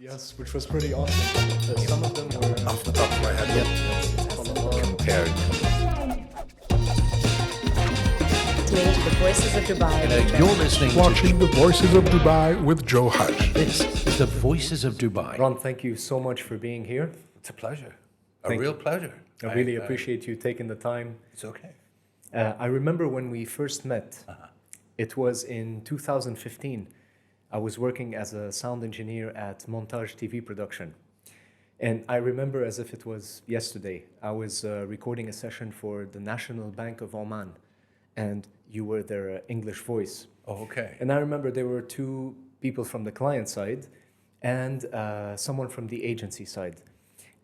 Yes, which was pretty awesome. Some of them were Off the top of my head, compared. Listening to the Voices of Dubai. You're listening Watching The Voices of Dubai with Joe Hage. This is the Voices of Dubai. Ron, thank you so much for being here. It's a pleasure. A Thank real you. pleasure. I really appreciate you taking the time. It's okay. I remember when we first met. It was in 2015. I was working as a sound engineer at Montage TV production. And I remember as if it was yesterday, I was recording a session for the National Bank of Oman, and you were their English voice. Oh, okay. And I remember there were two people from the client side and someone from the agency side.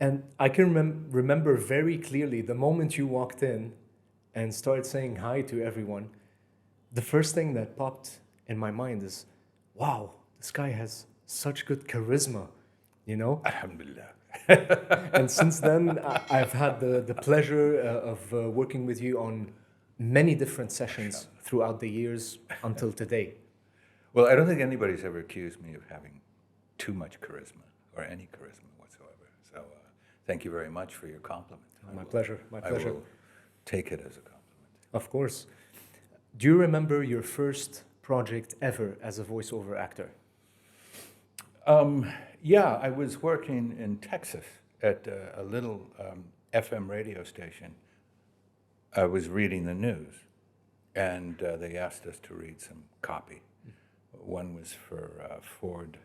And I can remember very clearly the moment you walked in and started saying hi to everyone, the first thing that popped in my mind is, wow, this guy has such good charisma, you know? Alhamdulillah. And since then, I've had the pleasure of working with you on many different sessions throughout the years until today. Well, I don't think anybody's ever accused me of having too much charisma or any charisma whatsoever. So thank you very much for your compliment. My pleasure, my pleasure. I will take it as a compliment. Of course. Do you remember your first project ever as a voiceover actor? Yeah, I was working in Texas at a little FM radio station. I was reading the news, and they asked us to read some copy. One was for Ford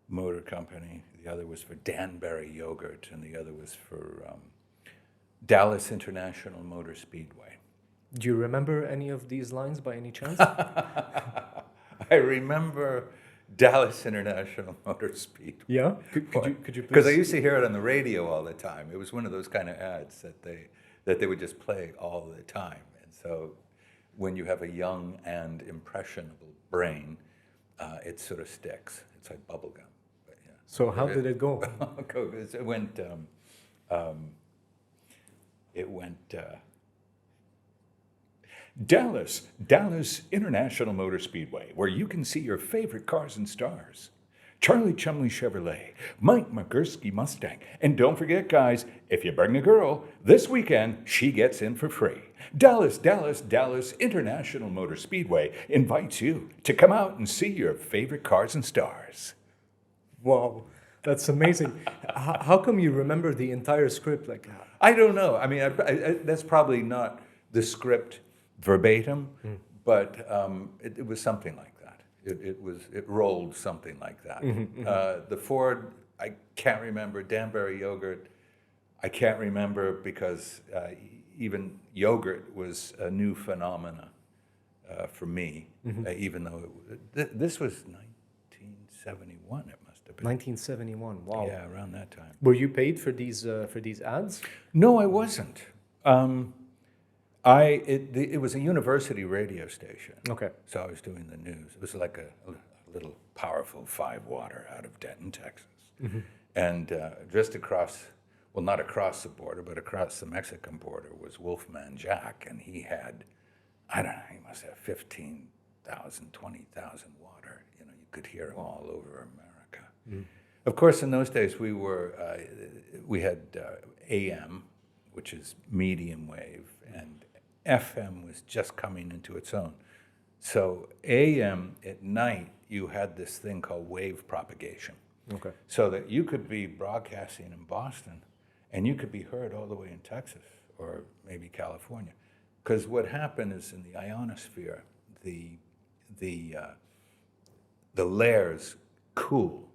Motor Company, the other was for Danbury Yogurt, and the other was for Dallas International Motor Speedway. Do you remember any of these lines by any chance? I remember Dallas International Motor Speedway. Yeah? Could you please? Because I used to hear it on the radio all the time. It was one of those kind of ads that they would just play all the time. And so when you have a young and impressionable brain, it sort of sticks. It's like bubble gum. But, yeah. So how did it go? It went, Dallas International Motor Speedway, where you can see your favorite cars and stars. Charlie Chumley Chevrolet, Mike Magursky Mustang. And don't forget, guys, if you bring a girl, this weekend, she gets in for free. Dallas International Motor Speedway invites you to come out and see your favorite cars and stars. Wow, that's amazing. How come you remember the entire script? I don't know. I mean, that's probably not the script verbatim, but it was something like that. It rolled something like that. The Ford, I can't remember. Danbury Yogurt, I can't remember because even yogurt was a new phenomena for me. Even though this was 1971, it must have been. 1971, wow. Yeah, around that time. Were you paid for these ads? No, I wasn't. It was a university radio station. Okay. So I was doing the news. It was like a little powerful 5-water out of Denton, Texas. And just across, well, not across the border, but across the Mexican border was Wolfman Jack. And he had, I don't know, he must have 15,000, 20,000 water. You know, you could hear him all over America. Of course, in those days, we had AM, which is medium wave, and FM was just coming into its own. So AM at night, you had this thing called wave propagation. Okay. So that you could be broadcasting in Boston, and you could be heard all the way in Texas or maybe California. Because what happened is in the ionosphere, the layers cool.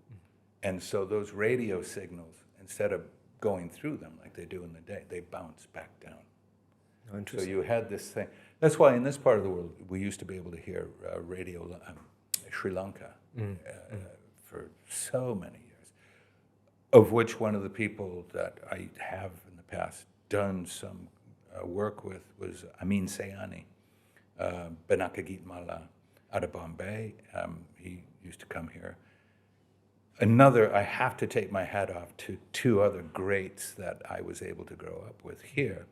And so those radio signals, instead of going through them like they do in the day, they bounce back down. Oh, interesting. So you had this thing. That's why in this part of the world, we used to be able to hear radio Sri Lanka for so many years, of which one of the people that I have in the past done some work with was Amin Sayani, Benakagit Mala, out of Bombay. He used to come here. I have to take my hat off to two other greats that I was able to grow up with here,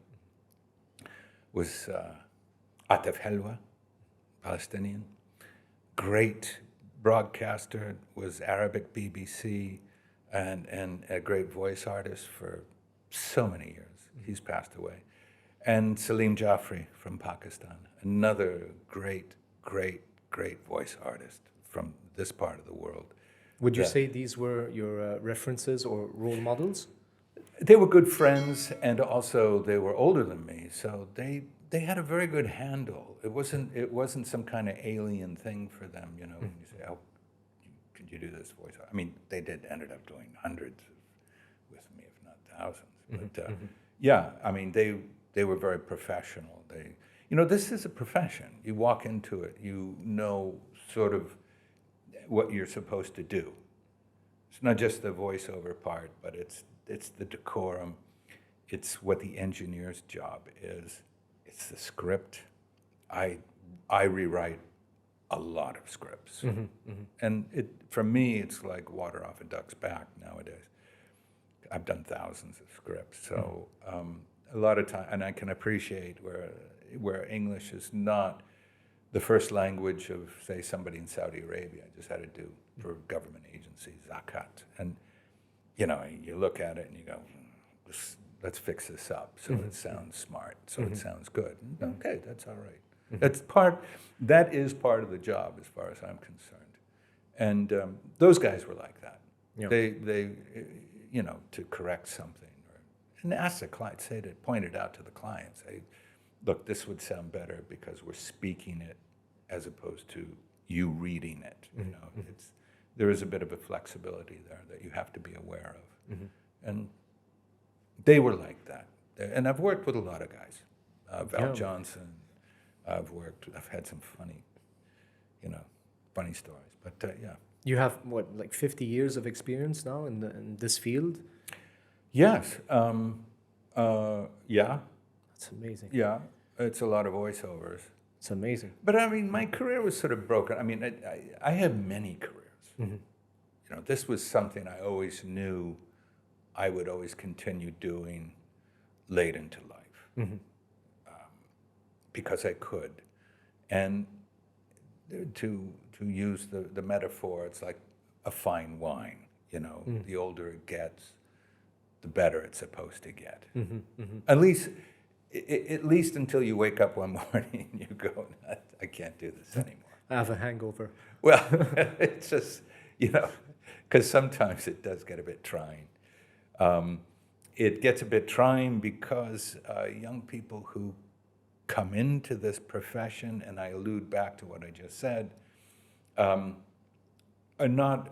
was Atef Helwa, Palestinian, great broadcaster, was Arabic BBC, and a great voice artist for so many years. He's passed away. And Salim Jaffrey from Pakistan, another great, great, great voice artist from this part of the world. Would you say these were your references or role models? They were good friends, and also they were older than me, so they had a very good handle. It wasn't some kind of alien thing for them, you know. When you say, "Oh, could you do this voice?" I mean, they ended up doing hundreds with me, if not thousands. But yeah, I mean, they were very professional. This is a profession. You walk into it, you know sort of what you're supposed to do. It's not just the voiceover part, but it's the decorum. It's what the engineer's job is. It's the script. I rewrite a lot of scripts, and for me it's like water off a duck's back nowadays. I've done thousands of scripts, so a lot of time, and I can appreciate where English is not the first language of, say, somebody in Saudi Arabia. I just had to do for government agencies, zakat. And, you look at it and you go, let's fix this up so it sounds smart, so it sounds good. Okay, that's all right. That is part of the job as far as I'm concerned. And those guys were like that. Yeah. They to correct something and ask the client, point it out to the client, say, look, this would sound better because we're speaking it as opposed to you reading it. There is a bit of a flexibility there that you have to be aware of. And they were like that. And I've worked with a lot of guys. Val Johnson, I've had some funny stories. But yeah. You have, like 50 years of experience now in this field? Yes. Yeah. That's amazing. Yeah. It's a lot of voiceovers. It's amazing. But I mean, my career was sort of broken. I mean, I had many careers. This was something I always knew I would always continue doing late into life because I could. And to use the metaphor, it's like a fine wine. The older it gets, the better it's supposed to get. At least until you wake up one morning and you go, I can't do this anymore. I have a hangover. Well, it's just, because sometimes it does get a bit trying. It gets a bit trying because young people who come into this profession, and I allude back to what I just said, are not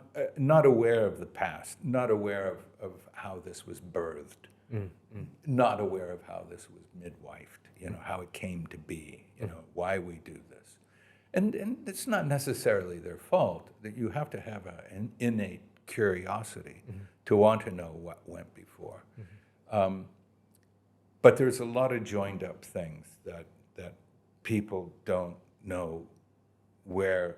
aware of the past, not aware of how this was birthed, not aware of how this was midwifed, how it came to be, why we do this. And it's not necessarily their fault. That you have to have an innate curiosity to want to know what went before. But there's a lot of joined up things that people don't know where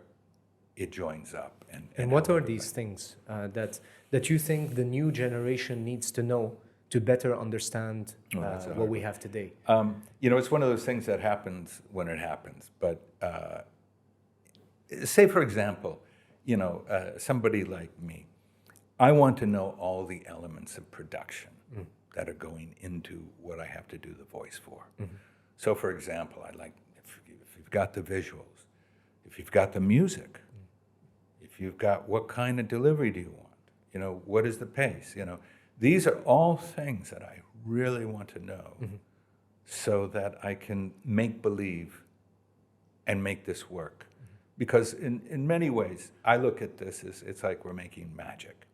it joins up. And what are these things that you think the new generation needs to know to better understand what we have today? It's one of those things that happens when it happens. But say, for example, somebody like me, I want to know all the elements of production that are going into what I have to do the voice for. So, for example, I like if you've got the visuals, if you've got the music, if you've got what kind of delivery do you want, what is the pace, these are all things that I really want to know so that I can make believe and make this work. Because in many ways, I look at this as it's like we're making magic.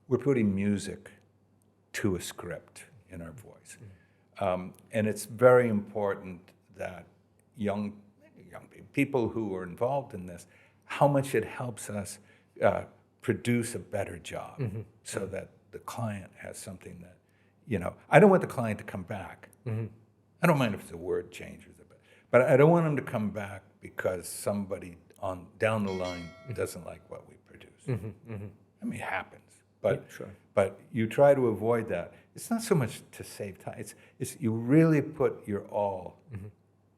We're putting music to a script in our voice. And it's very important that young people who are involved in this, how much it helps us produce a better job so that the client has something that, I don't want the client to come back. I don't mind if it's a word change, but I don't want them to come back because somebody down the line doesn't like what we produce. I mean, it happens. But but you try to avoid that. It's not so much to save time. It's you really put your all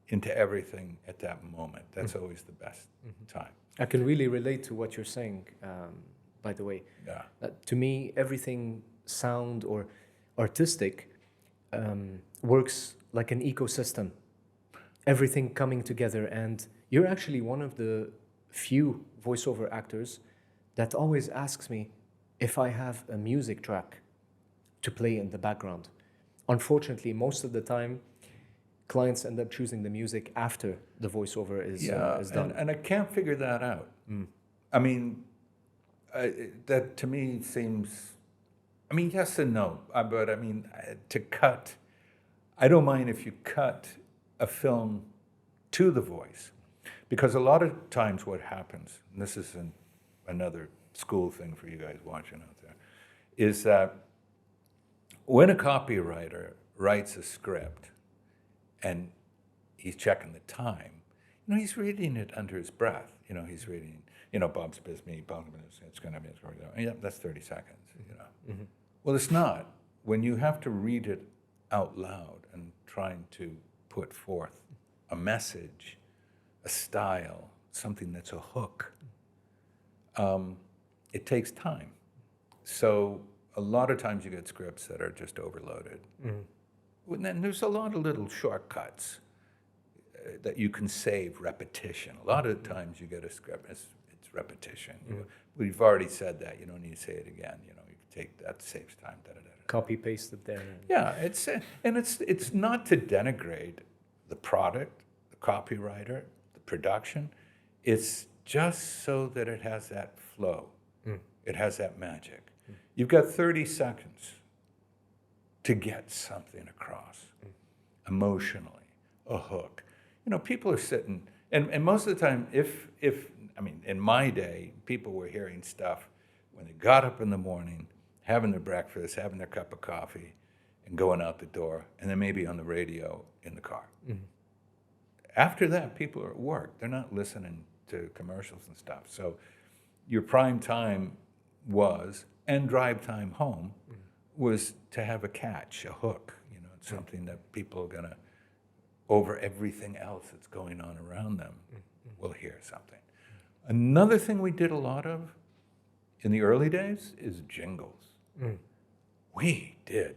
into everything at that moment. That's always the best time. I can really relate to what you're saying. by the way. Yeah. To me, everything sound or artistic works like an ecosystem. Everything coming together, and you're actually one of the few voiceover actors that always asks me if I have a music track to play in the background. Unfortunately, most of the time, clients end up choosing the music after the voiceover is done. And I can't figure that out. I mean, that to me seems, I mean, yes and no, but I mean, to cut, I don't mind if you cut a film to the voice, because a lot of times what happens, and this is another school thing for you guys watching out there, is that when a copywriter writes a script and he's checking the time, he's reading it under his breath. He's reading, Bob's Bisbee, it's going to be, yeah, that's 30 seconds, Well, it's not. When you have to read it out loud and trying to put forth a message, a style, something that's a hook, it takes time. So a lot of times you get scripts that are just overloaded. And then there's a lot of little shortcuts that you can save repetition. A lot of times you get a script, it's repetition. We've already said that, you don't need to say it again. You can take that, saves time. Copy paste it there. Yeah, it's not to denigrate the product, the copywriter, the production. It's just so that it has that flow. It has that magic. You've got 30 seconds to get something across emotionally, a hook. People are sitting, and most of the time, if in my day, people were hearing stuff when they got up in the morning, having their breakfast, having their cup of coffee, and going out the door, and then maybe on the radio in the car. After that, people are at work. They're not listening to commercials and stuff. So your prime time was, and drive time home, was to have a catch, a hook, something that people are going to, over everything else that's going on around them, will hear something. Another thing we did a lot of in the early days is jingles. We did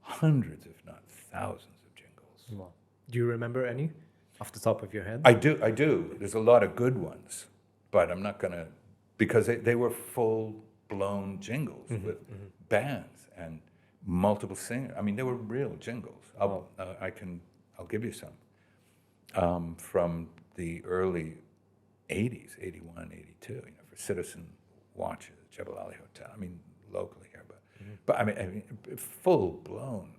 hundreds, if not thousands of jingles. Wow. Do you remember any off the top of your head? I do. There's a lot of good ones, but I'm not going to, because they were full-blown jingles with bands and multiple singers. I mean, they were real jingles. I'll give you some from the early 80s, 81, 82, for Citizen Watches, Jebel Ali Hotel. I mean, locally here, but I mean full-blown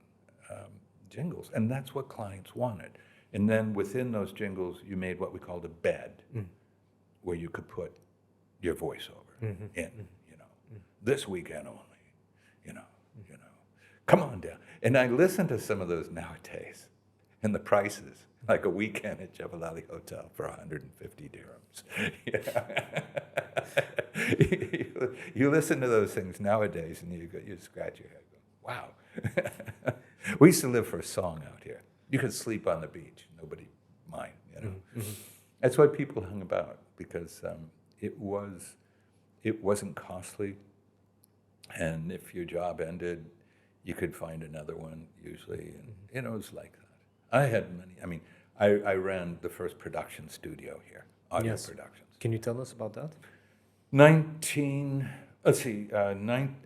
jingles, and that's what clients wanted. And then within those jingles, you made what we called a bed, where you could put your voiceover in, this weekend only, come on down. And I listen to some of those nowadays, and the prices, like a weekend at Jebel Ali Hotel for 150 dirhams. You listen to those things nowadays, and you scratch your head, go, wow. We used to live for a song out here. You could sleep on the beach, nobody mind, That's why people hung about, because it wasn't costly, and if your job ended, you could find another one usually, and it was like that. I had many. I mean, I ran the first production studio here, Audio Productions. Can you tell us about that? 1979,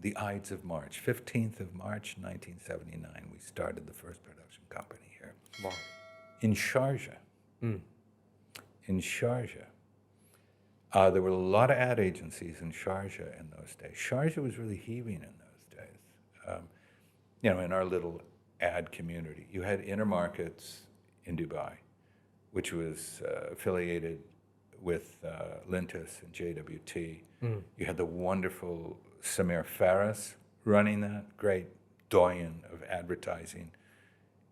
the Ides of March, 15th of March, 1979, we started the first production company here. Wow. In Sharjah. In Sharjah. There were a lot of ad agencies in Sharjah in those days. Sharjah was really heaving in those days. In our little ad community. You had Intermarkets in Dubai, which was affiliated with Lintus and JWT. You had the wonderful Samir Faris running that, great doyen of advertising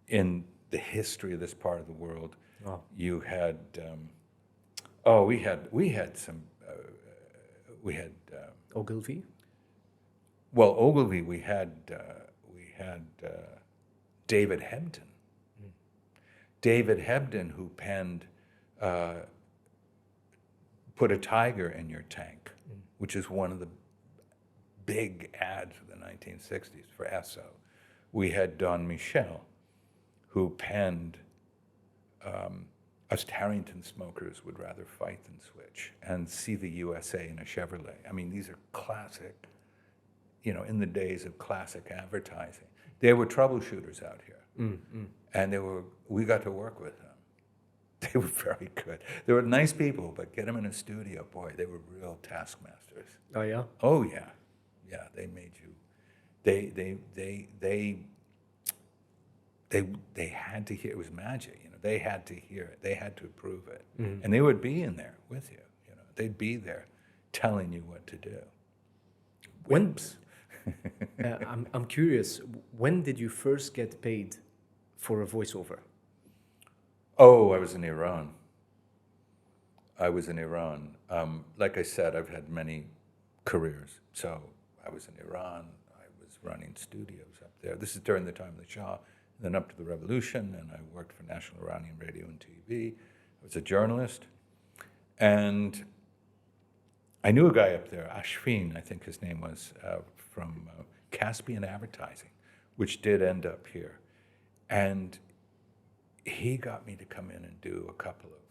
in the history of this part of the world. Wow. You had, we had Ogilvy? Well, Ogilvy, we had David Hebden. David Hebden, who penned put a tiger in your tank, which is one of the big ads of the 1960s for Esso. We had Don Michel, who penned us Harrington smokers would rather fight than switch, and See the USA in a Chevrolet. I mean, these are classic, in the days of classic advertising. They were troubleshooters out here, and we got to work with them. They were very good. They were nice people, but get them in a studio, boy, they were real taskmasters. Oh yeah. Oh yeah, yeah. They made you. They had to hear. It was magic. They had to hear it. They had to approve it, and they would be in there with you. They'd be there, telling you what to do. When? I'm curious. When did you first get paid for a voiceover? Oh, I was in Iran. Like I said, I've had many careers. So I was in Iran. I was running studios up there. This is during the time of the Shah, then up to the revolution, and I worked for National Iranian Radio and TV. I was a journalist. And I knew a guy up there, Ashfin, I think his name was, from Caspian Advertising, which did end up here. And he got me to come in and do a couple of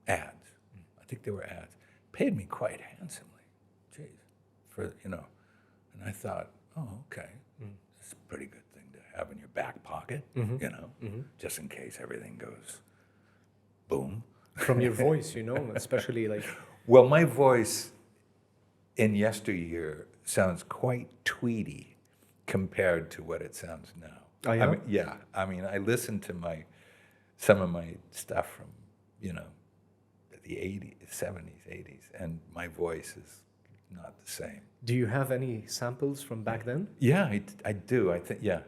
ads. I think they were ads. Paid me quite handsomely, and I thought, oh, okay, that's a pretty good thing to have in your back pocket, just in case everything goes boom. From your voice, especially like... Well, my voice in yesteryear sounds quite tweedy compared to what it sounds now. Oh, yeah? Yeah. I mean, I listen to some of my stuff from, the 80s, 70s, 80s, and my voice is not the same. Do you have any samples from back then? Yeah, I do. I think, yeah,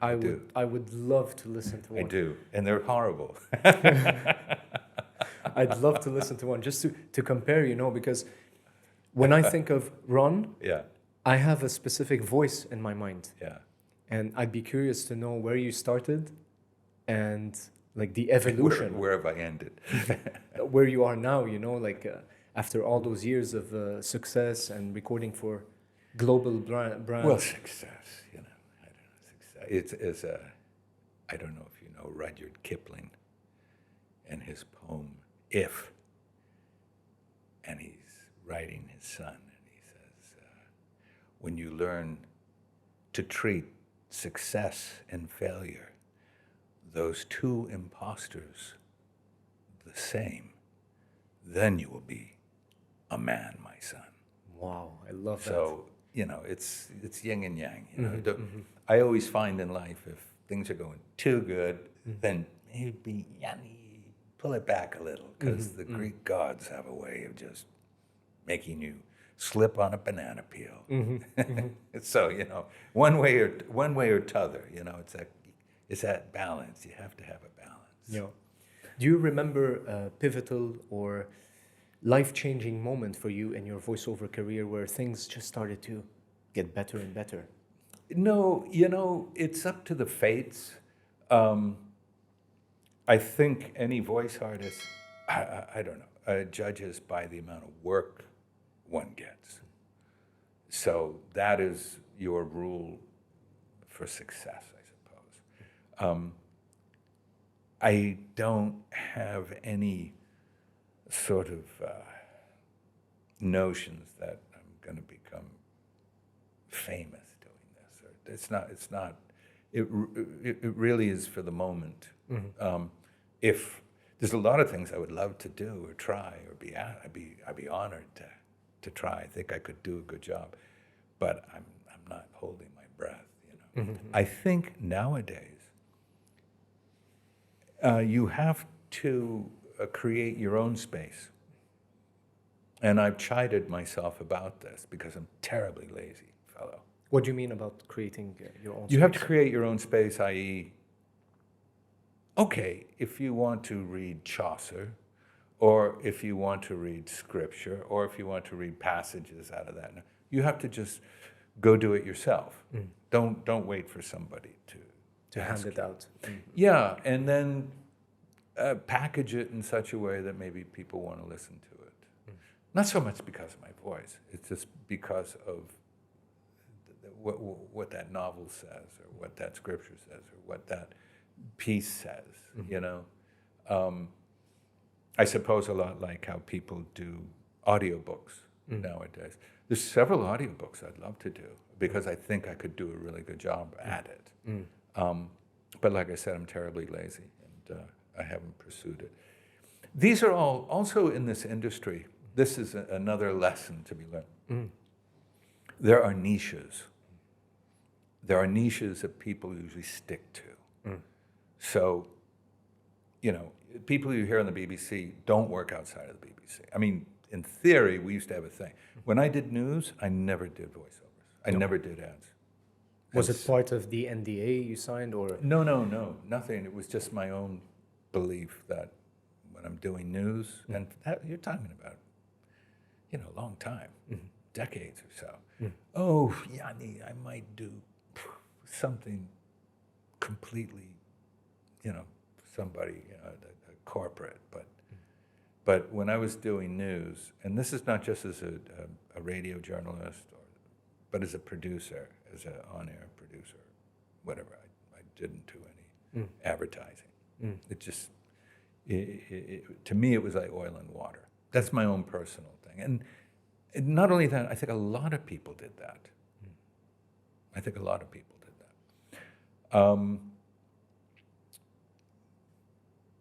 I do. I would love to listen to one. I do, and they're horrible. I'd love to listen to one just to compare, because when I think of Ron, yeah, I have a specific voice in my mind. Yeah. And I'd be curious to know where you started and like the evolution. Where have I ended? Where you are now, after all those years of success and recording for global brands. Well, success, I don't know, success. I don't know if you know Rudyard Kipling and his poem, If, and he's writing his son, and he says, when you learn to treat success and failure, those two imposters, the same, then you will be a man, my son. Wow, I love that. So, it's yin and yang. I always find in life, if things are going too good, then maybe pull it back a little, because the Greek gods have a way of just making you slip on a banana peel. So, one way or t'other, it's that balance. You have to have a balance. Yeah. Do you remember a pivotal or life-changing moment for you in your voiceover career where things just started to get better and better? No, it's up to the fates. I think any voice artist, I don't know, judges by the amount of work one gets. So that is your rule for success, I suppose. I don't have any sort of notions that I'm going to become famous doing this. Or it's not. It really is for the moment. If there's a lot of things I would love to do or try or I'd be honored to try. I think I could do a good job, but I'm not holding my breath. I think nowadays you have to create your own space, and I've chided myself about this because I'm terribly lazy fellow. What do you mean about creating your own space? You have to create your own space, i.e., okay, if you want to read Chaucer, or if you want to read scripture, or if you want to read passages out of that, you have to just go do it yourself. Don't wait for somebody to hand it out. Yeah, and then package it in such a way that maybe people want to listen to it. Not so much because of my voice. It's just because of what that novel says, or what that scripture says, or what that piece says. You know, I suppose a lot like how people do audiobooks nowadays. There's several audiobooks I'd love to do because I think I could do a really good job at it. But like I said, I'm terribly lazy, and I haven't pursued it. These are all also in this industry. This is another lesson to be learned. There are niches. There are niches that people usually stick to. So, you know, people you hear on the BBC don't work outside of the BBC. I mean, in theory, we used to have a thing. When I did news, I never did voiceovers. I never did ads. Was it part of the NDA you signed, or? No, nothing. It was just my own belief that when I'm doing news, and that, you're talking about, you know, a long time, decades or so. Oh, Yanni, I might do something completely, you know, somebody, you know, a corporate, but when I was doing news, and this is not just as a radio journalist, but as a producer, as an on-air producer, whatever, I didn't do any advertising. It just, to me, it was like oil and water. That's my own personal thing. And not only that, I think a lot of people did that. I think a lot of people did that.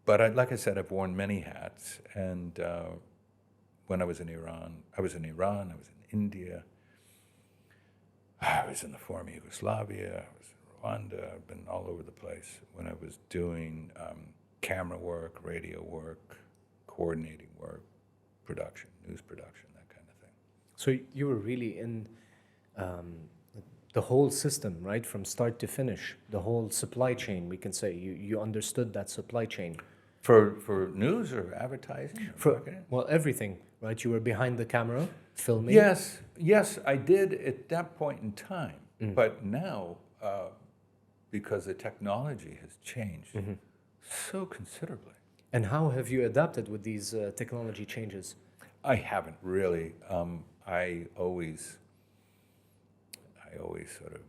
But like I said, I've worn many hats. And when I was in Iran, I was in India, I was in the former Yugoslavia, I was in Rwanda, I've been all over the place. When I was doing camera work, radio work, coordinating work, production, news production, that kind of thing. So you were really in the whole system, right? From start to finish, the whole supply chain, we can say. You understood that supply chain. For news or advertising? Or well, everything, right? You were behind the camera, filming. Yes, I did at that point in time. But now, because the technology has changed so considerably. And how have you adapted with these technology changes? I haven't really. I always sort of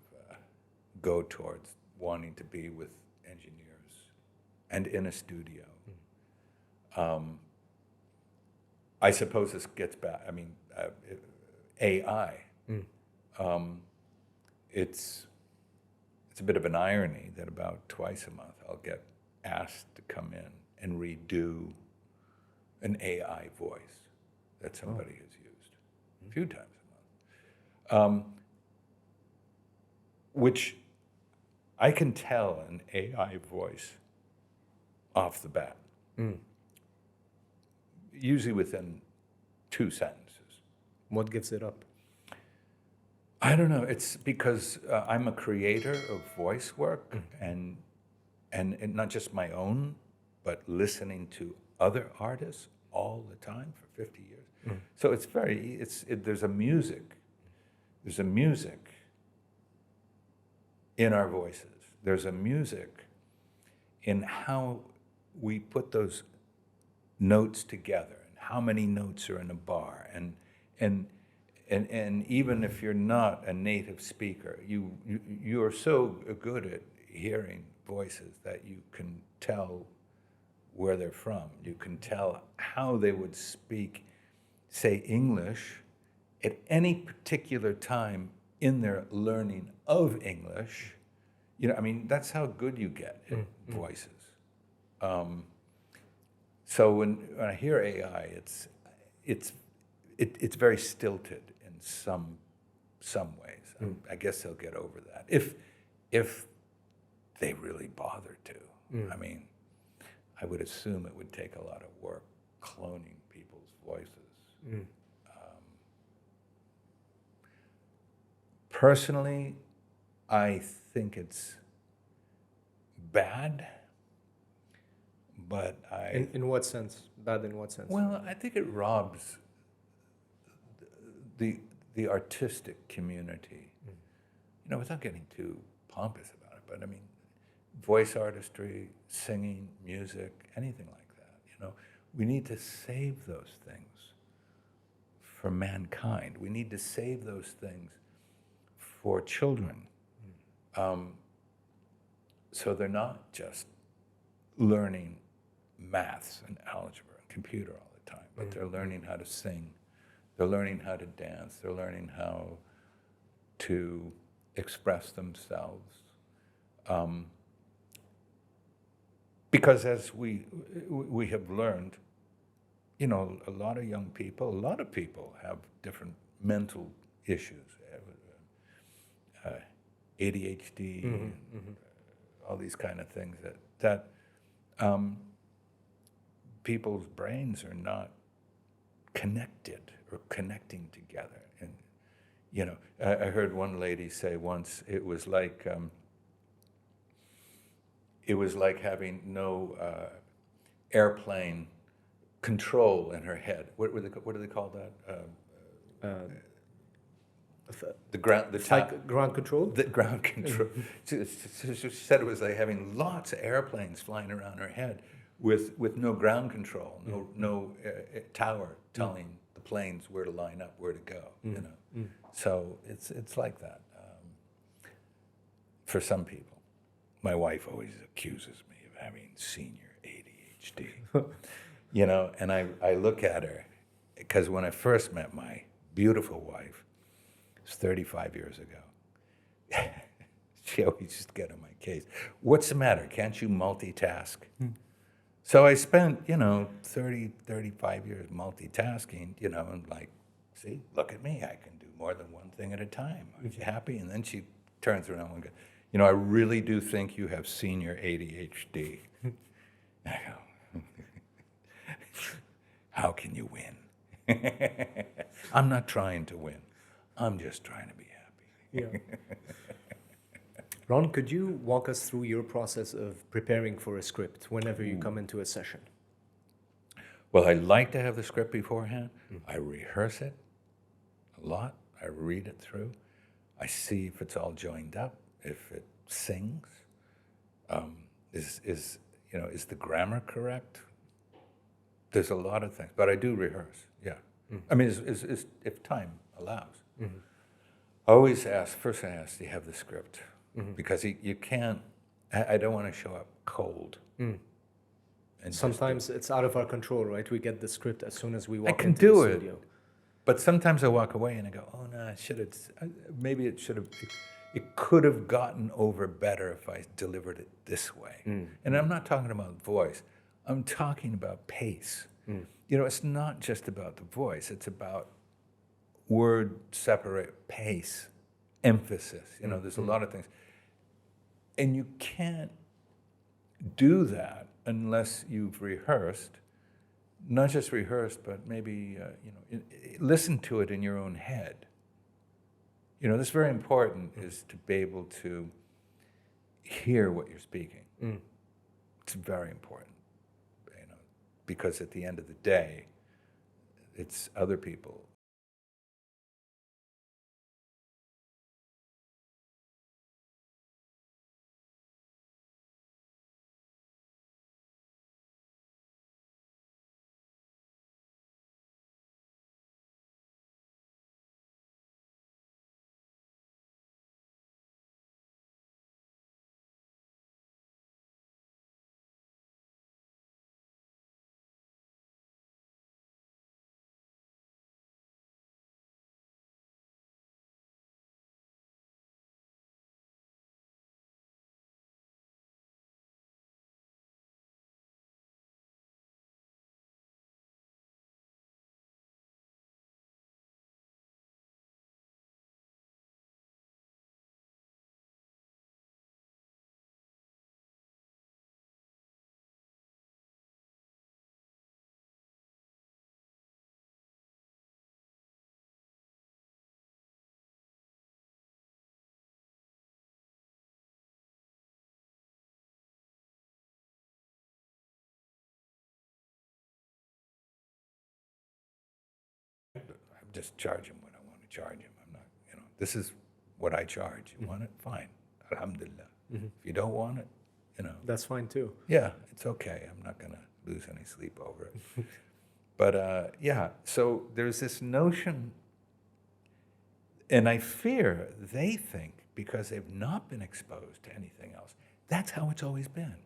go towards wanting to be with engineers and in a studio. I suppose this gets back. I mean, AI. It's a bit of an irony that about twice a month I'll get asked to come in and redo an AI voice that somebody has used a few times a month, which I can tell an AI voice off the bat, usually within 2 sentences. What gives it up? I don't know. It's because I'm a creator of voice work, and not just my own, but listening to other artists all the time for 50 years. So it's there's a music in our voices. There's a music in how we put those notes together, and how many notes are in a bar, and even if you're not a native speaker, you are so good at hearing voices that you can tell where they're from. You can tell how they would speak, say, English at any particular time in their learning of English. You know, I mean, that's how good you get at voices. So when I hear AI, it's very stilted in some ways. I guess they'll get over that if they really bother to. I mean, I would assume it would take a lot of work cloning people's voices. Personally, I think it's bad, but In what sense? Bad in what sense? Well, I think it robs the artistic community, you know, without getting too pompous about it, but I mean, voice artistry, singing, music, anything like that, you know, we need to save those things for mankind. We need to save those things for children. So they're not just learning maths and algebra and computer all the time, but they're learning how to sing, they're learning how to dance, they're learning how to express themselves. Because as we have learned, you know, a lot of young people, a lot of people have different mental issues, ADHD, all these kind of things that people's brains are not connected or connecting together. And, you know, I heard one lady say once, it was like having no airplane control in her head. What do they call that? The ground control? The ground control. She said it was like having lots of airplanes flying around her head with no ground control, no tower telling the planes where to line up, where to go. You know, so it's like that for some people. My wife always accuses me of having senior ADHD. You know, and I look at her, because when I first met my beautiful wife, it was 35 years ago, she always used to get on my case. What's the matter? Can't you multitask? So I spent, you know, 35 years multitasking, you know, and like, see, look at me, I can do more than one thing at a time. Aren't you happy? And then she turns around and goes, you know, I really do think you have senior ADHD. I go, how can you win? I'm not trying to win. I'm just trying to be happy. Yeah. Ron, could you walk us through your process of preparing for a script whenever you come into a session? Well, I like to have the script beforehand. I rehearse it a lot. I read it through. I see if it's all joined up, if it sings. Is the grammar correct? There's a lot of things, but I do rehearse. Yeah, I mean, if time allows. I always ask. First, I ask, do you have the script? Because you can't. I don't want to show up cold. And sometimes it's out of our control, right? We get the script as soon as we walk I can into do the it, studio. but sometimes I walk away and I go, oh no, I should have. Maybe it should have. It could have gotten over better if I delivered it this way. And I'm not talking about voice. I'm talking about pace. You know, it's not just about the voice. It's about word separate pace, emphasis. You know, there's a lot of things. And you can't do that unless you've rehearsed, not just rehearsed, but maybe, listen to it in your own head. You know, that's very important, is to be able to hear what you're speaking. It's very important, you know, because at the end of the day, it's other people. Just charge him what I want to charge him. I'm not, you know, this is what I charge. You want it? Fine. Alhamdulillah. If you don't want it, you know. That's fine too. Yeah, it's okay. I'm not going to lose any sleep over it. But yeah, so there's this notion, and I fear they think because they've not been exposed to anything else, that's how it's always been.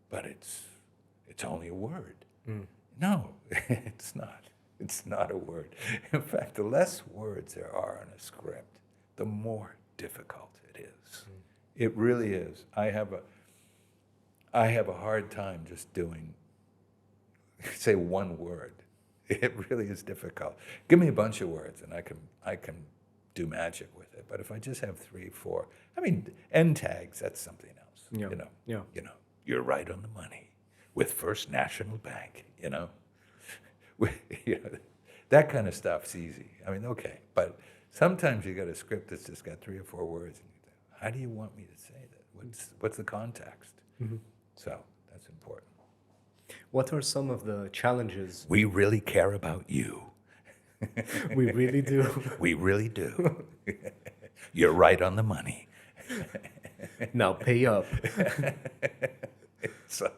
But it's only a word. No, it's not. It's not a word. In fact, the less words there are in a script, the more difficult it is. It really is. I have a hard time just doing, say, one word. It really is difficult. Give me a bunch of words and I can do magic with it. But if I just have 3, 4, I mean, end tags, that's something else. Yeah. Yeah. You're right on the money with First National Bank, that kind of stuff's easy. I mean, okay, but sometimes you got a script that's just got 3 or 4 words, and you think, how do you want me to say that? What's the context? So that's important. What are some of the challenges? We really care about you. We really do. We really do. You're right on the money. Now pay up. So,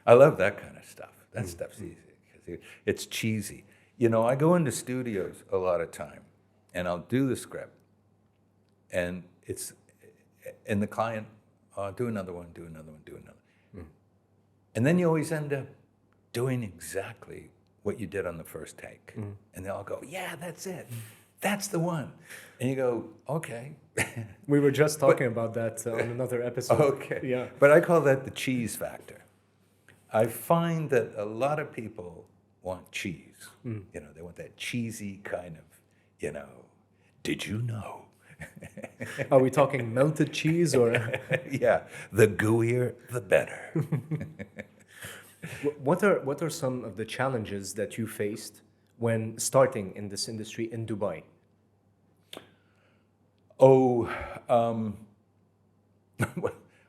I love that kind of stuff. That stuff's easy. It's cheesy. I go into studios a lot of time, and I'll do the script, and the client, do another one, do another one, do another. And then you always end up doing exactly what you did on the first take. And they all go, yeah, that's it. That's the one. And you go, okay. We were just talking about that on another episode. Okay. Yeah. But I call that the cheese factor. I find that a lot of people want cheese. They want that cheesy kind of, did you know? Are we talking melted cheese or? Yeah, the gooier, the better. What are some of the challenges that you faced when starting in this industry in Dubai?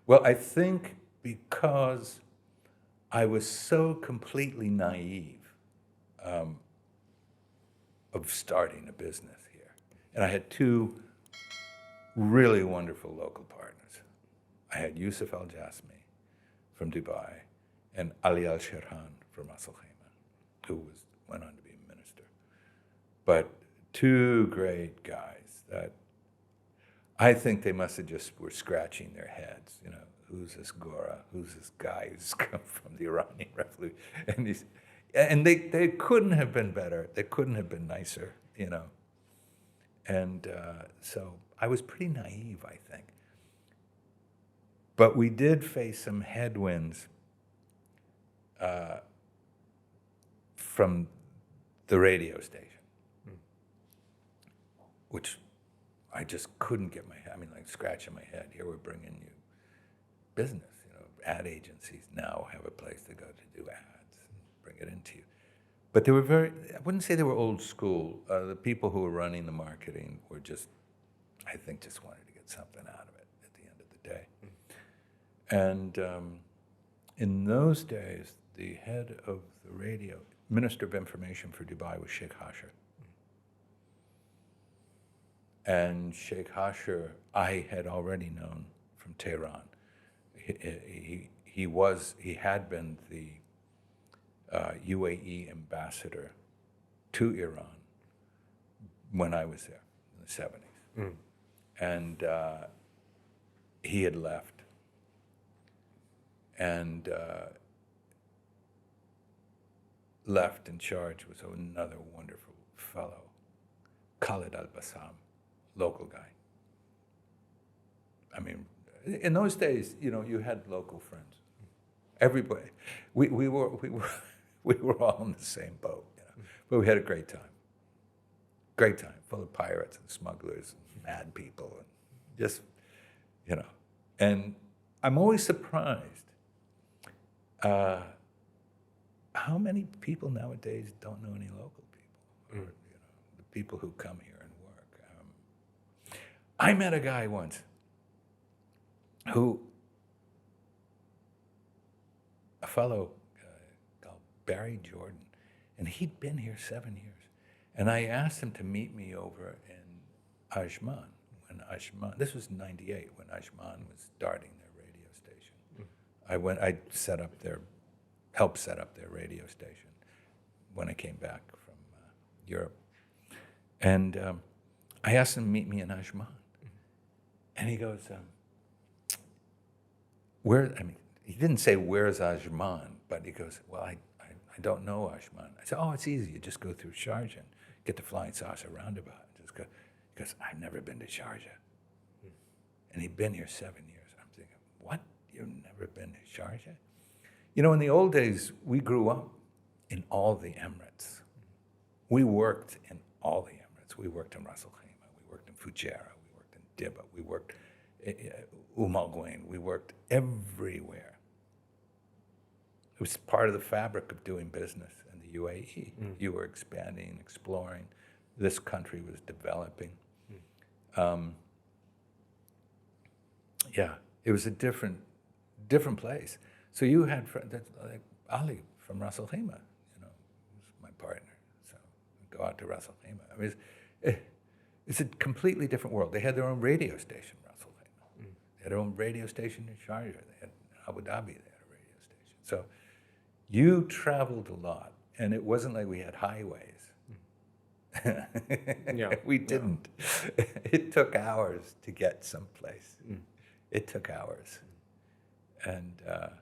Well, I think because I was so completely naive of starting a business here. And I had 2 really wonderful local partners. I had Yusuf Al Jasmi from Dubai and Ali Al Sherhan from Ras Al Khaimah, who went on to be a minister. But 2 great guys that I think they must have just were scratching their heads, who's this Gora? Who's this guy who's come from the Iranian Revolution? And they couldn't have been better. They couldn't have been nicer, And so I was pretty naive, I think. But we did face some headwinds from the radio station, which I just couldn't get my head. I mean, like scratching my head. Here we're bringing you business. Ad agencies now have a place to go to do ads and bring it into you. But they were I wouldn't say they were old school. The people who were running the marketing were just, I think, just wanted to get something out of it at the end of the day. And in those days, the head of the radio, Minister of Information for Dubai was Sheikh Hage. And Sheikh Hage, I had already known from Tehran. He had been the UAE ambassador to Iran when I was there in the 70s. And he had left. And left in charge was another wonderful fellow, Khalid Al-Bassam, local guy. I mean, in those days, you had local friends. Everybody, we were all in the same boat, but we had a great time. Great time, full of pirates and smugglers and mad people, and just, And I'm always surprised how many people nowadays don't know any local people, or the people who come here and work. I met a guy once a fellow called Barry Jordan, and he'd been here 7 years. And I asked him to meet me over in Ajman, this was 98, when Ajman was starting their radio station. I helped set up their radio station. when I came back from Europe. And I asked him to meet me in Ajman. And he goes, he didn't say, where's Ajman? But he goes, well, I don't know Ajman. I said, oh, it's easy. You just go through Sharjah and get the flying saucer roundabout. Just go. He goes, I've never been to Sharjah. And he'd been here 7 years. I'm thinking, what? You've never been to Sharjah? You know, in the old days, we grew up in all the Emirates. We worked in all the Emirates. We worked in Ras Al Khaimah. We worked in Fujairah. We worked in Dibba. We worked Al Quwain. We worked everywhere. It was part of the fabric of doing business in the UAE. You were expanding, exploring. This country was developing. It was a different place. So you had friends like Ali from Ras Al Khaimah, was my partner. So I'd go out to Ras Al Khaimah. I mean, it's a completely different world. They had their own radio station, Ras Al Khaimah. They had their own radio station in Sharjah. They had Abu Dhabi. They had a radio station. So you traveled a lot, and it wasn't like we had highways. We didn't. It took hours to get someplace. It took hours, and at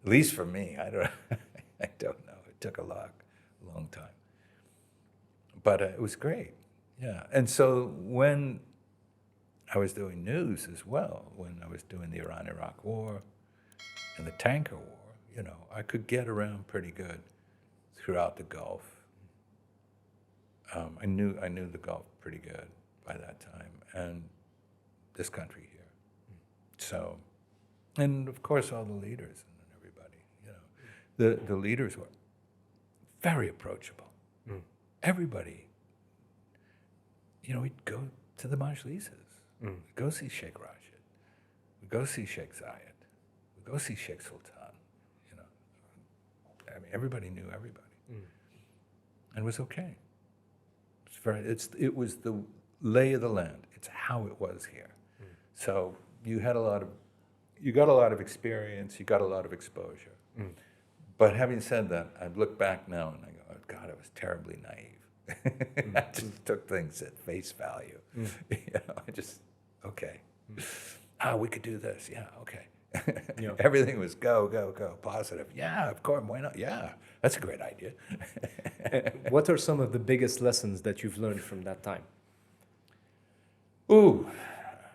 least for me, I don't know. It took a long time, but it was great. Yeah, and so when I was doing news as well, when I was doing the Iran-Iraq War and the tanker war, I could get around pretty good throughout the Gulf. I knew the Gulf pretty good by that time, and this country here. So, and of course all the leaders and everybody, the leaders were very approachable. Everybody, we'd go to the Majlises, we'd go see Sheikh Rashid, we'd go see Sheikh Zayed, we'd go see Sheikh Sultan. I mean, everybody knew everybody, and it was okay. It was the lay of the land. It's how it was here. So you got a lot of experience. You got a lot of exposure. But having said that, I look back now and I go, oh, God, I was terribly naive. I just took things at face value. I just, okay. We could do this. Yeah, okay. Everything was go, positive. Yeah, of course, why not? Yeah, that's a great idea. What are some of the biggest lessons that you've learned from that time? Ooh,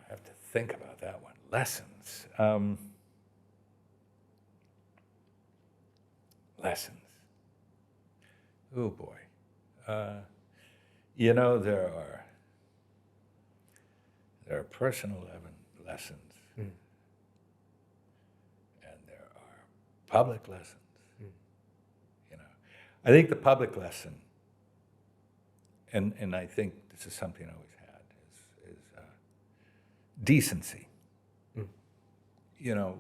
I have to think about that one. Lessons. Lessons. Oh boy. There are personal lessons. Public lessons. I think the public lesson, and I think this is something I always had, is decency. Your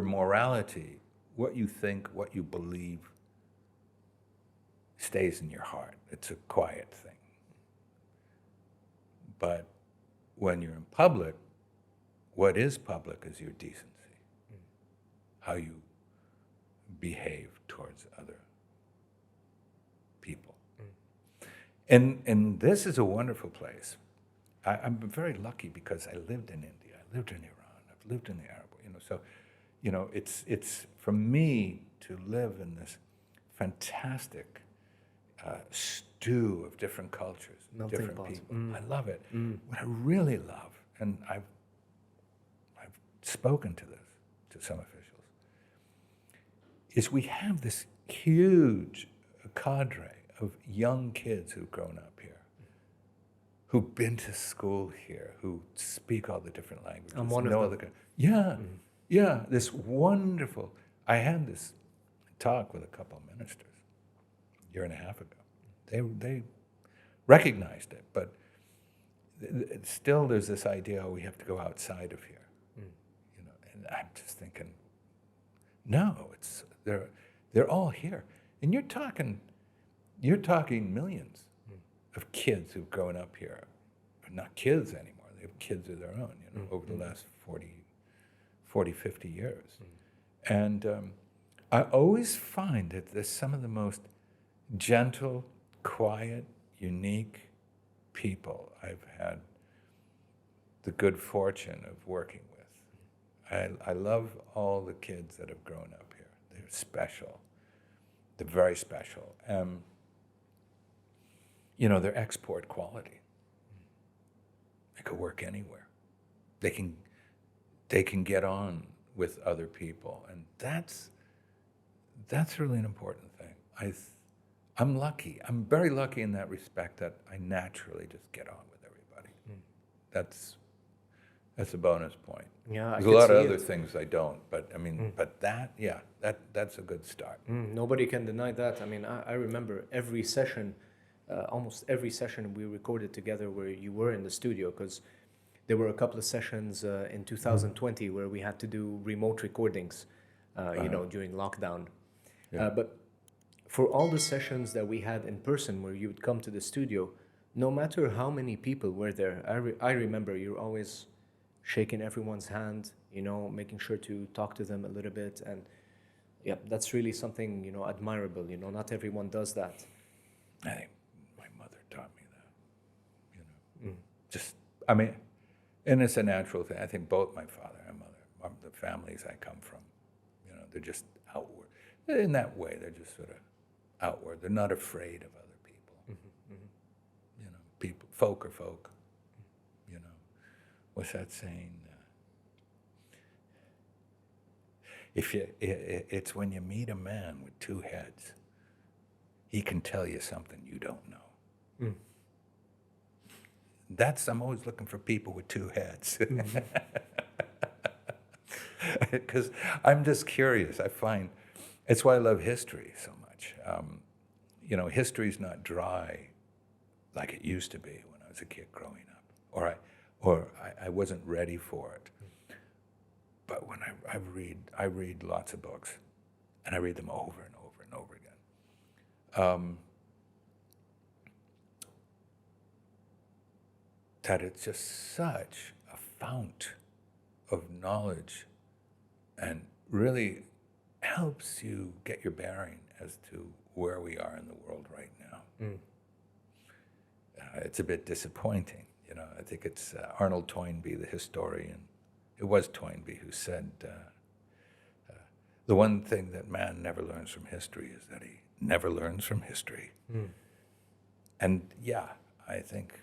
morality, what you think, what you believe, stays in your heart. It's a quiet thing. But when you're in public, what is public is your decency, how you behave towards other people. And this is a wonderful place. I'm very lucky because I lived in India, I lived in Iran, I've lived in the Arab, so, it's for me to live in this fantastic stew of different cultures, different people. I love it. What I really love, and I've spoken to some officials, is we have this huge cadre of young kids who've grown up here, who've been to school here, who speak all the different languages. I'm one of them. This wonderful. I had this talk with a couple of ministers a year and a half ago. They recognized it, but still there's this idea, we have to go outside of here. And I'm just thinking, no, they're all here, and you're talking millions of kids who've grown up here, but not kids anymore. They have kids of their own, over the last 40, 50 years. And I always find that there's some of the most gentle, quiet, unique people I've had the good fortune of working with. I love all the kids that have grown up here. They're special. They're very special. You know, they're export quality. They could work anywhere. They can get on with other people, and that's really an important thing. I'm lucky. I'm very lucky in that respect that I naturally just get on with everybody. That's a bonus point. Yeah, There's a lot of other things I don't, but I mean, but that's a good start. Nobody can deny that. I mean, I remember every session, almost every session we recorded together where you were in the studio, because there were a couple of sessions in 2020 where we had to do remote recordings, you know, during lockdown. Yeah. But for all the sessions that we had in person where you would come to the studio, no matter how many people were there, I remember you're always shaking everyone's hand, you know, making sure to talk to them a little bit. And yeah, that's really something, you know, admirable. You know, not everyone does that. I think my mother taught me that, you know. Just, I mean, and it's a natural thing. I think both my father and mother, the families I come from, you know, they're just outward. In that way, they're just sort of outward. They're not afraid of other people. You know, people, folk are folk. You know, what's that saying? It's when you meet a man with two heads, he can tell you something you don't know. I'm always looking for people with two heads. Because I'm just curious. I find, it's why I love history so much. You know, history's not dry like it used to be when I was a kid growing up, or I wasn't ready for it. But when I read lots of books, and I read them over and over and over again. That it's just such a fount of knowledge, and really helps you get your bearing as to where we are in the world right now. It's a bit disappointing, you know. I think it's Arnold Toynbee, the historian. It was Toynbee who said, the one thing that man never learns from history is that he never learns from history. And yeah, I think,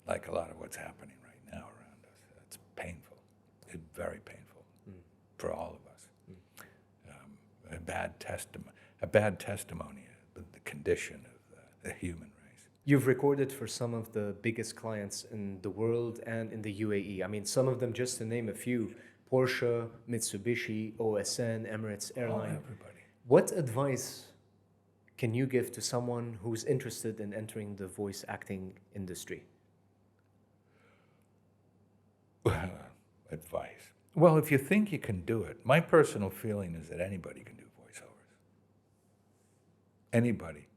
like a lot of what's happening right now around us, it's painful. It's very painful for all of us. A bad testimony of the condition of the human race. You've recorded for some of the biggest clients in the world and in the UAE. I mean, some of them, just to name a few: Porsche, Mitsubishi, OSN, Emirates Airline. Everybody. What advice can you give to someone who's interested in entering the voice acting industry? Advice. Well, if you think you can do it, my personal feeling is that anybody can do voiceovers. Anybody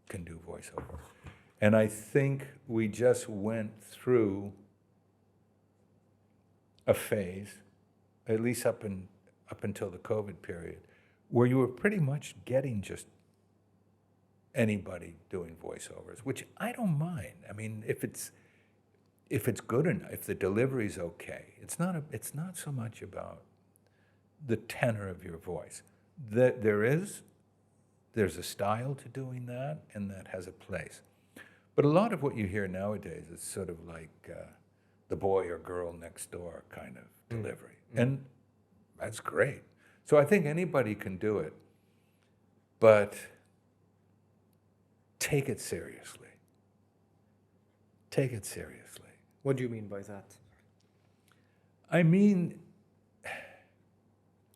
can do voiceover. And I think we just went through a phase, at least up until the COVID period, where you were pretty much getting just anybody doing voiceovers, which I don't mind. I mean, if it's good enough, if the delivery's okay, it's not so much about the tenor of your voice. There's a style to doing that, and that has a place. But a lot of what you hear nowadays is sort of like the boy or girl next door kind of delivery. And that's great. So I think anybody can do it, but take it seriously. Take it seriously. What do you mean by that? I mean,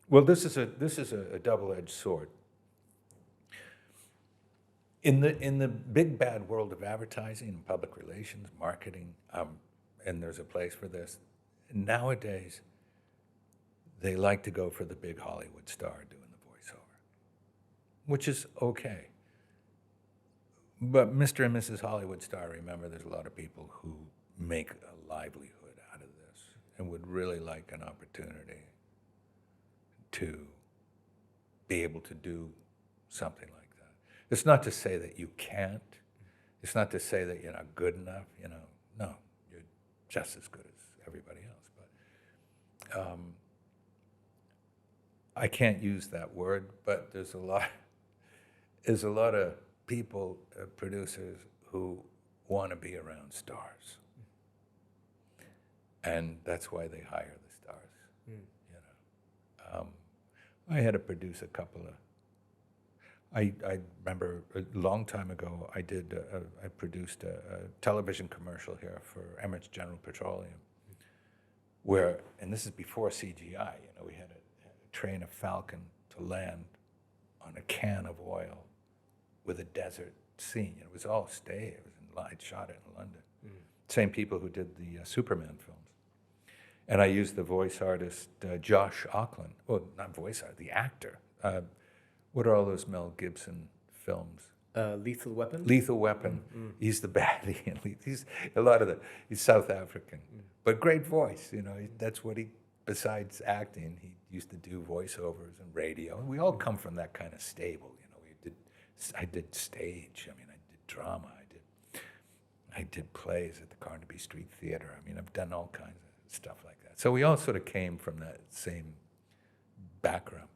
well, this is a double-edged sword. In the big bad world of advertising and public relations, marketing, and there's a place for this, nowadays they like to go for the big Hollywood star doing the voiceover, which is okay. But Mr. and Mrs. Hollywood star, remember, there's a lot of people who make a livelihood out of this and would really like an opportunity to be able to do something like that. It's not to say that you can't. It's not to say that you're not good enough. No, you're just as good as everybody else. But I can't use that word. But there's a lot of people, producers, who want to be around stars, and that's why they hire the stars. I had to produce a couple of. I remember a long time ago I produced a television commercial here for Emirates General Petroleum, where, and this is before CGI. We had to train a Falcon to land on a can of oil with a desert scene. It was all staged. It was I'd shot it in London. Same people who did the Superman films. And I used the voice artist, Josh Auckland. Well, not voice artist, the actor. What are all those Mel Gibson films? Lethal Weapon? Lethal Weapon. He's the baddie. And he's South African. But great voice, that's what besides acting, he used to do voiceovers and radio. And we all come from that kind of stable, I did stage. I did drama. I did plays at the Carnaby Street Theater. I've done all kinds of stuff like that. So we all sort of came from that same background.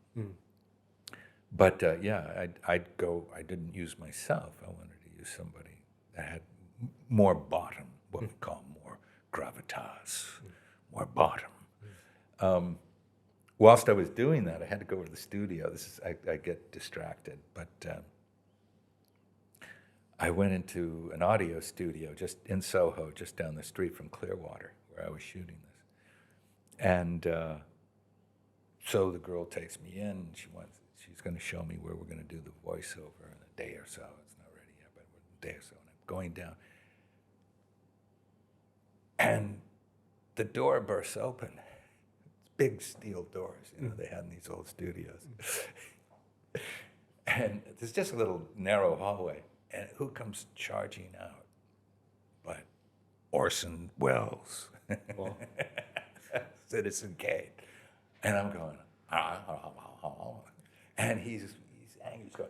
But I'd go. I didn't use myself. I wanted to use somebody that had more bottom, what we call more gravitas, more bottom. Whilst I was doing that, I had to go to the studio. I get distracted, but I went into an audio studio just in Soho, just down the street from Clearwater, where I was shooting this. And so the girl takes me in. She's going to show me where we're going to do the voiceover in a day or so. It's not ready yet, but a day or so. And I'm going down. And the door bursts open. It's big steel doors, they had in these old studios. And there's just a little narrow hallway. And who comes charging out but Orson Welles, Well. Citizen Kane. And I'm going, and he's angry. He's going,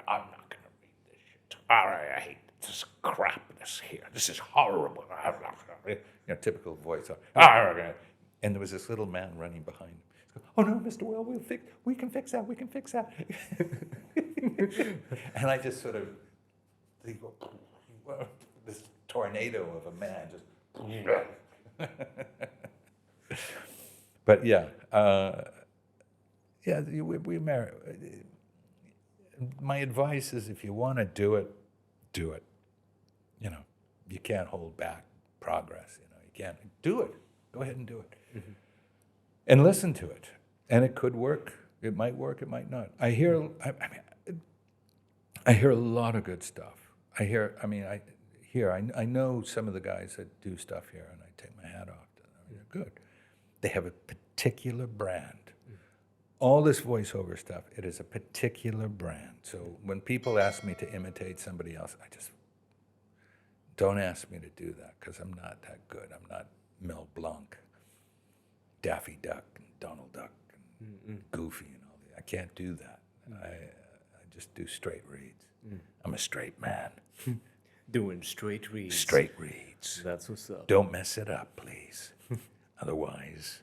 I'm not going to read this shit. I hate this crapness here. This is horrible. I'm not going to, typical voice. And there was this little man running behind him. Oh no, Mr. Well, we can fix that. We can fix that. And I just sort of. This tornado of a man just. But we married. My advice is, if you want to do it, do it. You can't hold back progress. You can't do it. Go ahead and do it, and listen to it. And it could work. It might work. It might not. I hear a lot of good stuff. I know some of the guys that do stuff here, and I take my hat off to them. They're good. They have a particular brand. All this voiceover stuff, it is a particular brand. So when people ask me to imitate somebody else, I just don't ask me to do that, because I'm not that good. I'm not Mel Blanc, Daffy Duck, and Donald Duck, and Goofy, and all that. I can't do that. I just do straight reads. I'm a straight man. Doing straight reads. Straight reads. That's what's up. Don't mess it up, please. Otherwise,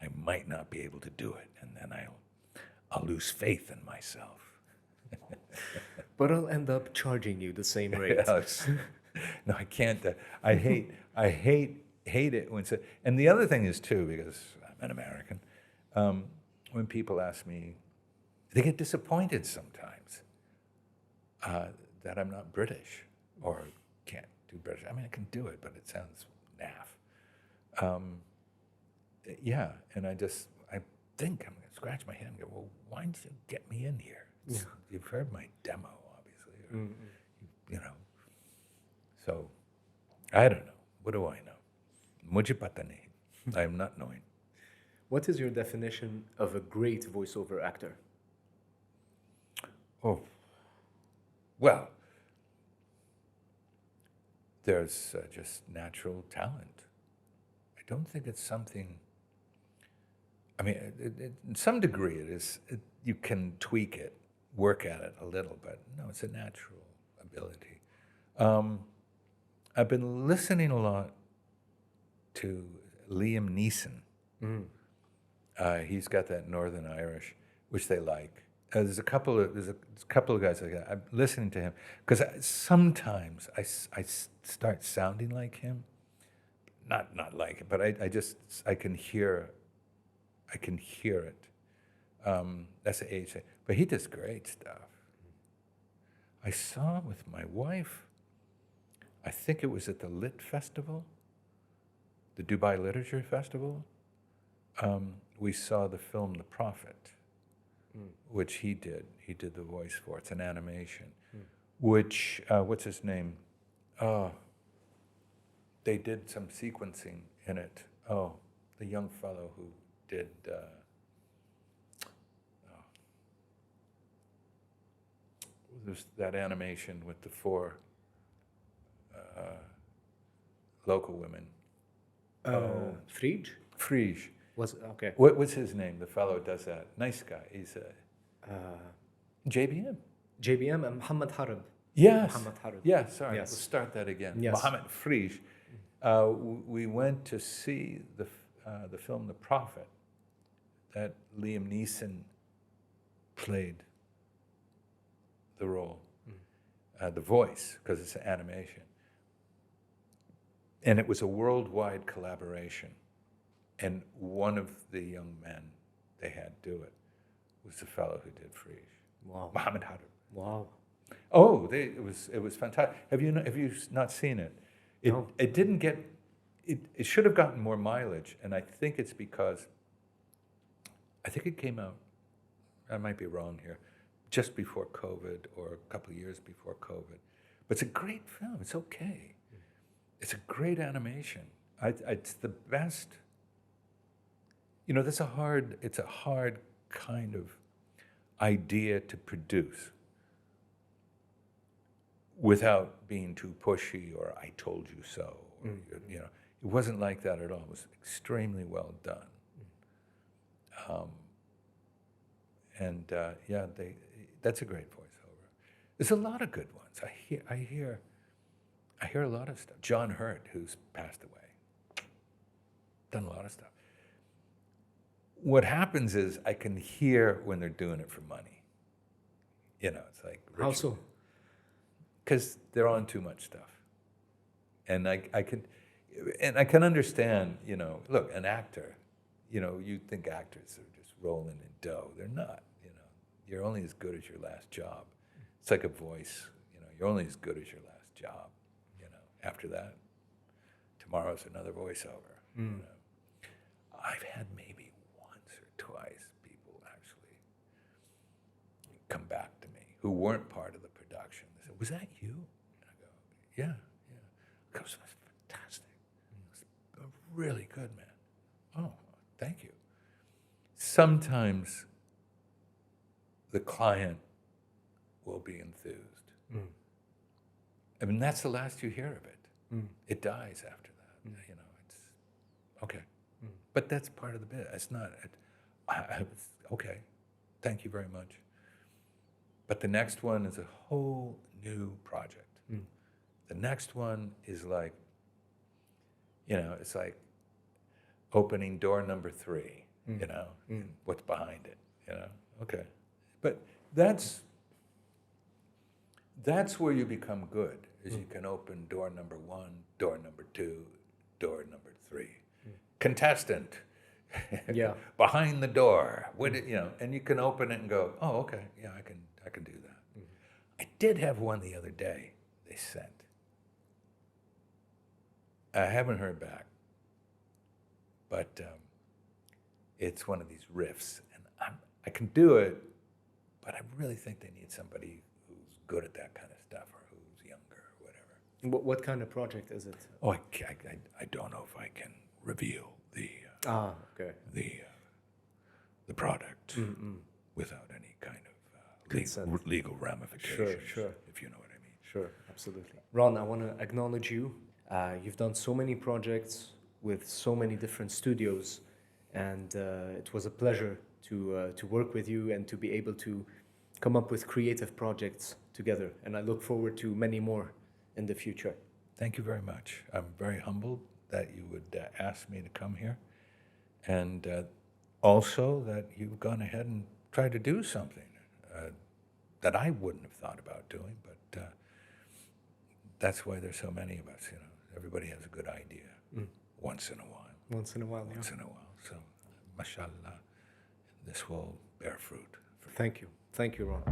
I might not be able to do it, and then I'll lose faith in myself. But I'll end up charging you the same rate. No, I can't. I hate it when. And the other thing is too, because I'm an American. When people ask me, they get disappointed sometimes that I'm not British or can't do British. I can do it, but it sounds naff. And I think, I'm going to scratch my head and go, well, why didn't you get me in here? You've heard my demo, obviously. Or, So, I don't know. What do I know? Mujhe pata nahi. I am not knowing. What is your definition of a great voiceover actor? Oh, well, there's just natural talent. I don't think it's something. In some degree, it is. you can tweak it, work at it a little, but no, it's a natural ability. I've been listening a lot to Liam Neeson. He's got that Northern Irish, which they like. There's a couple of guys like that. I'm listening to him because sometimes I start sounding like him, not like it, but I can hear it. That's the age thing. But he does great stuff. I saw him with my wife. I think it was at the Lit Festival, the Dubai Literature Festival. We saw the film The Prophet, which he did. He did the voice for. It's an animation, which, what's his name? They did some sequencing in it. Oh, the young fellow who did, there's that animation with the 4 local women. Frege? Frege. Was okay. What's his name? The fellow who does that. Nice guy. He's JBM. JBM and Muhammad Harib. Yes. Muhammad Harib. Yeah, sorry. Yes. We'll start that again. Yes. Mohammed Frege. We went to see the film The Prophet that Liam Neeson played the role, the voice, because it's an animation. And it was a worldwide collaboration. And one of the young men they had do it was the fellow who did Frege. Wow. Mohammed Harib. Wow. Oh, it was fantastic. Have you not seen it? No. It didn't get. It should have gotten more mileage, and I think it's because. I think it came out. I might be wrong here, just before COVID or a couple of years before COVID, but it's a great film. It's okay. It's a great animation. It's the best. You know, it's a hard kind of idea to produce without being too pushy or "I told you so." Or, you know, it wasn't like that at all. It was extremely well done. That's a great voiceover. There's a lot of good ones. I hear a lot of stuff. John Hurt, who's passed away, done a lot of stuff. What happens is I can hear when they're doing it for money. You know, it's like How so? Because they're on too much stuff, and I can understand. You know, look, an actor. You know, you think actors are just rolling in dough. They're not. You know, you're only as good as your last job. It's like a voice. You know, you're only as good as your last job. You know, after that, tomorrow's another voiceover. You know, I've had maybe once or twice people actually come back to me who weren't part of the production. They said, "Was that you?" And I go, "Yeah, yeah." It was fantastic. It was really good, man. Oh, thank you. Sometimes the client will be enthused. I mean, that's the last you hear of it. It dies after that. You know, it's okay. But that's part of the bit. It's not, okay, thank you very much. But the next one is a whole new project. The next one is like, you know, it's like opening door number 3, you know, and what's behind it, you know, okay. But that's where you become good, is you can open door number 1, door number 2, door number 3. Contestant, Yeah. behind the door, you know, and you can open it and go, oh, okay, yeah, I can do that. I did have one the other day they sent. I haven't heard back, but it's one of these riffs, and I can do it, but I really think they need somebody who's good at that kind of stuff, or who's younger, or whatever. What kind of project is it? Oh, I don't know if I can reveal the Okay. the product without any kind of Consent. legal ramifications. Sure. If you know what I mean. Sure, absolutely. Ron, I want to acknowledge you. You've done so many projects with so many different studios, and it was a pleasure to work with you and to be able to come up with creative projects together. And I look forward to many more in the future. Thank you very much. I'm very humbled that you would ask me to come here, and also that you've gone ahead and tried to do something that I wouldn't have thought about doing, but that's why there's so many of us, you know. Everybody has a good idea once in a while. Once in a while, Once in a while. So, mashallah, this will bear fruit. Thank you. Thank you, Ron.